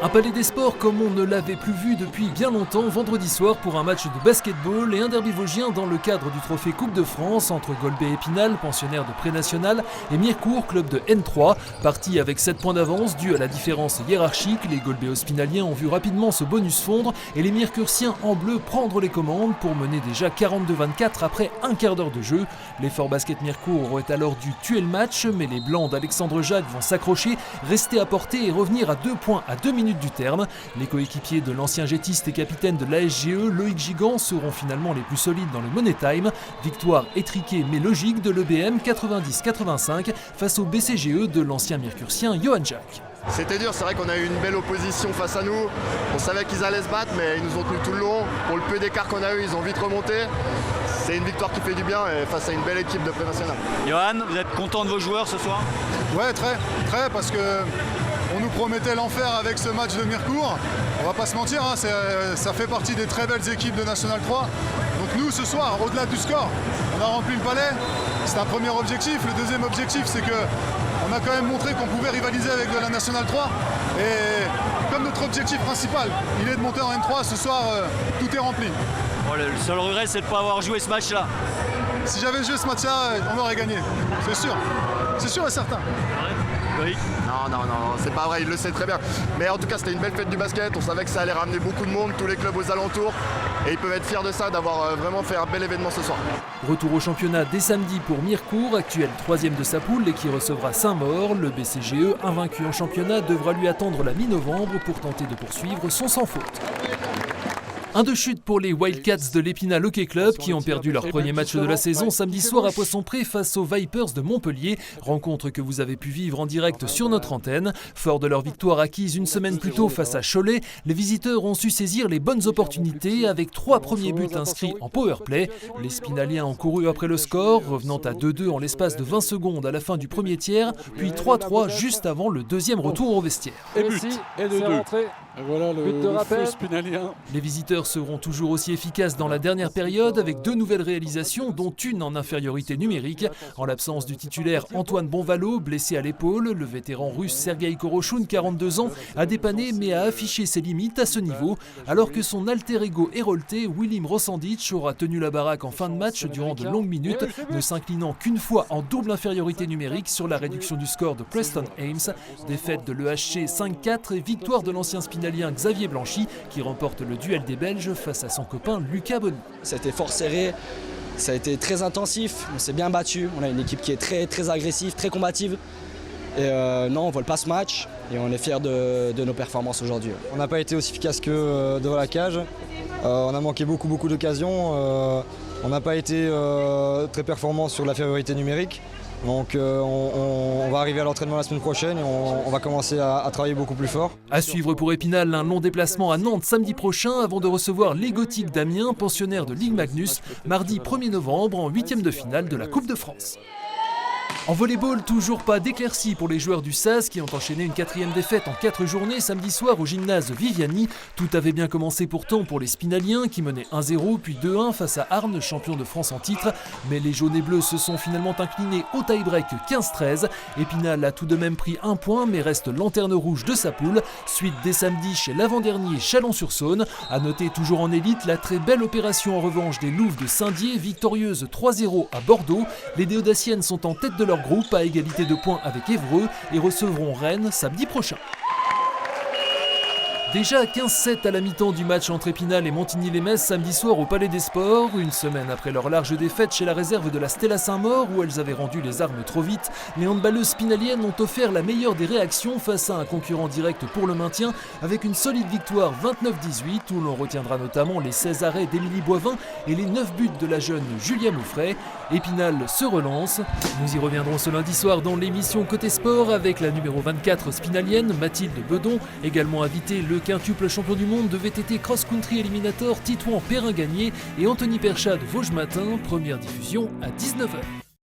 Un palais des sports comme on ne l'avait plus vu depuis bien longtemps vendredi soir pour un match de basketball et un derby vosgien dans le cadre du trophée Coupe de France entre Golbet et Épinal, pensionnaire de pré-national, et Mirecourt, club de N3. Parti avec 7 points d'avance dû à la différence hiérarchique, les Golbet-Spinaliens ont vu rapidement ce bonus fondre et les Mirecourtiens en bleu prendre les commandes pour mener déjà 42-24 après un quart d'heure de jeu. Les Forts Basket Mirecourt auraient alors dû tuer le match, mais les Blancs d'Alexandre Jacques vont s'accrocher, rester à portée et revenir à 2 points à 2 minutes du terme. Les coéquipiers de l'ancien jettiste et capitaine de l'ASGE, Loïc Gigant, seront finalement les plus solides dans le Money Time. Victoire étriquée mais logique de l'EBM 90-85 face au BCGE de l'ancien Mirecourtien Johan Jacques. C'était dur, c'est vrai qu'on a eu une belle opposition face à nous. On savait qu'ils allaient se battre, mais ils nous ont tenus tout le long. Pour le peu d'écart qu'on a eu, ils ont vite remonté. C'est une victoire qui fait du bien et face à une belle équipe de pré-national. Johan, vous êtes content de vos joueurs ce soir? Ouais, très, parce que on nous promettait l'enfer avec ce match de Mirecourt. On va pas se mentir, hein, ça fait partie des très belles équipes de National 3. Donc nous, ce soir, au-delà du score, on a rempli le palais. C'est un premier objectif. Le deuxième objectif, c'est que on a quand même montré qu'on pouvait rivaliser avec de la National 3. Et comme notre objectif principal, il est de monter en N3, ce soir, tout est rempli. Bon, le seul regret, c'est de ne pas avoir joué ce match-là. Si j'avais joué ce match-là, on aurait gagné. C'est sûr. C'est sûr et certain. Oui. Non, c'est pas vrai, il le sait très bien. Mais en tout cas, c'était une belle fête du basket. On savait que ça allait ramener beaucoup de monde, tous les clubs aux alentours. Et ils peuvent être fiers de ça, d'avoir vraiment fait un bel événement ce soir. Retour au championnat dès samedi pour Mirecourt, actuel 3e de sa poule et qui recevra Saint-Maur. Le BCGE, invaincu en championnat, devra lui attendre la mi-novembre pour tenter de poursuivre son sans faute. Un de chute pour les Wildcats de l'Épinal Hockey Club qui ont perdu leur premier match de la saison samedi soir à Poisson-Pré face aux Vipers de Montpellier. Rencontre que vous avez pu vivre en direct sur notre antenne. Fort de leur victoire acquise une semaine plus tôt face à Cholet, les visiteurs ont su saisir les bonnes opportunités avec 3 premiers buts inscrits en powerplay. Les Spinaliens ont couru après le score, revenant à 2-2 en l'espace de 20 secondes à la fin du premier tiers, puis 3-3 juste avant le deuxième retour au vestiaire. Et but, et de 2. Et voilà le feu spinalien. Les visiteurs seront toujours aussi efficaces dans la dernière période avec 2 nouvelles réalisations dont une en infériorité numérique. En l'absence du titulaire Antoine Bonvalot, blessé à l'épaule, le vétéran russe Sergei Korochoun, 42 ans, a dépanné mais a affiché ses limites à ce niveau, alors que son alter ego hérolté, Wilim Rosandic, aura tenu la baraque en fin de match durant de longues minutes, ne s'inclinant qu'une fois en double infériorité numérique sur la réduction du score de Preston Ames. Défaite de l'EHC 5-4 et victoire de l'ancien spinalien Xavier Blanchy qui remporte le duel des Belges face à son copain Lucas Bonny. Ça a été fort serré, ça a été très intensif, on s'est bien battu, on a une équipe qui est très agressive, très combative. Et non, on ne vole pas ce match et on est fiers de nos performances aujourd'hui. On n'a pas été aussi efficace que devant la cage, on a manqué beaucoup d'occasions, on n'a pas été très performant sur la fériorité numérique. Donc on va arriver à l'entraînement la semaine prochaine et on va commencer à travailler beaucoup plus fort. À suivre pour Épinal, un long déplacement à Nantes samedi prochain avant de recevoir les Gothiques d'Amiens, pensionnaires de Ligue Magnus, mardi 1er novembre en 8e de finale de la Coupe de France. En volleyball, toujours pas d'éclaircie pour les joueurs du SAS qui ont enchaîné une 4e défaite en 4 journées samedi soir au gymnase Viviani. Tout avait bien commencé pourtant pour les Spinaliens qui menaient 1-0 puis 2-1 face à Arnes, champion de France en titre. Mais les jaunes et bleus se sont finalement inclinés au tie-break 15-13. Épinal a tout de même pris 1 point mais reste lanterne rouge de sa poule. Suite dès samedi chez l'avant-dernier Chalon-sur-Saône. À noter toujours en élite la très belle opération en revanche des Louves de Saint-Dié, victorieuse 3-0 à Bordeaux. Les Déodaciennes sont en tête de leur groupe à égalité de points avec Évreux et recevront Rennes samedi prochain. Déjà 15-7 à la mi-temps du match entre Épinal et Montigny-lès-Metz samedi soir au Palais des Sports, une semaine après leur large défaite chez la réserve de la Stella Saint-Maur où elles avaient rendu les armes trop vite. Les handballeuses spinaliennes ont offert la meilleure des réactions face à un concurrent direct pour le maintien avec une solide victoire 29-18 où l'on retiendra notamment les 16 arrêts d'Émilie Boivin et les 9 buts de la jeune Julia Mouffret. Épinal se relance. Nous y reviendrons ce lundi soir dans l'émission Côté Sport avec la numéro 24 spinalienne Mathilde Bedon, également invitée le quintuple champion du monde de VTT cross-country éliminator Titouan Perrin-Gagné et Anthony Perchat de Vosges Matin, première diffusion à 19h.